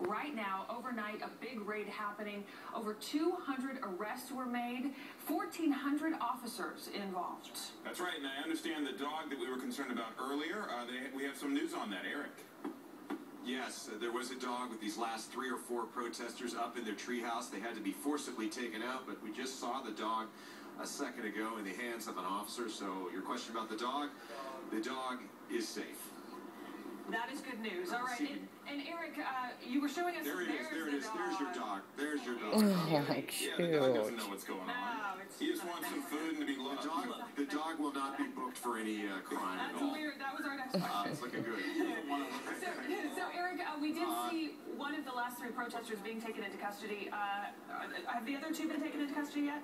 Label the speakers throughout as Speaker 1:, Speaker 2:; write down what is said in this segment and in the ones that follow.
Speaker 1: right now. Overnight, a big raid happening. Over 200 arrests were made, 1,400 officers involved.
Speaker 2: That's right, and I understand the dog that we were concerned about earlier. We have some news on that, Eric.
Speaker 3: Yes, there was a dog with these last 3 or 4 protesters up in their treehouse. They had to be forcibly taken out, but we just saw the dog a second ago in the hands of an officer. So your question about the dog is safe.
Speaker 1: That is good news. All right, and Eric, you were showing us.
Speaker 3: There it is. There's your dog. There's your dog.
Speaker 4: Oh, cute.
Speaker 2: Yeah, the dog doesn't know what's going on. He just wants some food and to be loved.
Speaker 3: The dog will not be booked for any crime at all.
Speaker 1: That's weird. That was our next question.
Speaker 3: It's looking good.
Speaker 1: So Eric, we did see one of the last 3 protesters being taken into custody. Have the other 2 been taken into custody yet?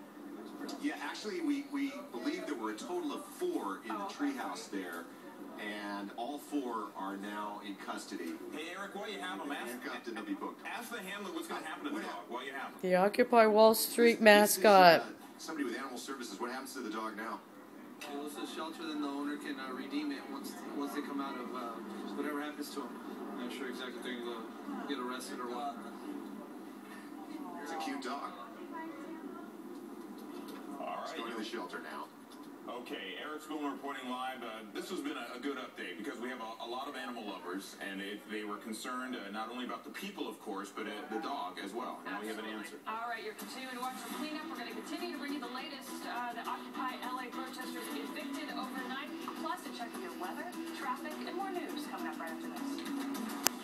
Speaker 3: Yeah, actually, we believe there were a total of 4 in the treehouse there, and all 4 are now in custody.
Speaker 2: Hey, Eric, while you have them,
Speaker 3: Handcuffed and they'll be booked.
Speaker 2: ask the handler what's going to happen to the dog while you have them.
Speaker 4: The Occupy Wall Street mascot.
Speaker 3: Somebody with animal services. What happens to the dog now?
Speaker 5: It goes to the shelter, then the owner can redeem it once they come out of whatever happens to them. I'm not sure exactly if they're going to get arrested or what.
Speaker 3: It's a cute dog.
Speaker 2: All
Speaker 3: It's
Speaker 2: right.
Speaker 3: going to the shelter now.
Speaker 2: Okay, Eric Spillman reporting live. This has been a good update because we have a lot of animal lovers, and they were concerned not only about the people, of course, but the dog as well. Now we have an answer.
Speaker 1: All right, you're continuing to watch the cleanup. We're going to continue to bring you the latest. The Occupy LA protesters evicted overnight, plus a check of your weather, traffic, and more news coming up right after this.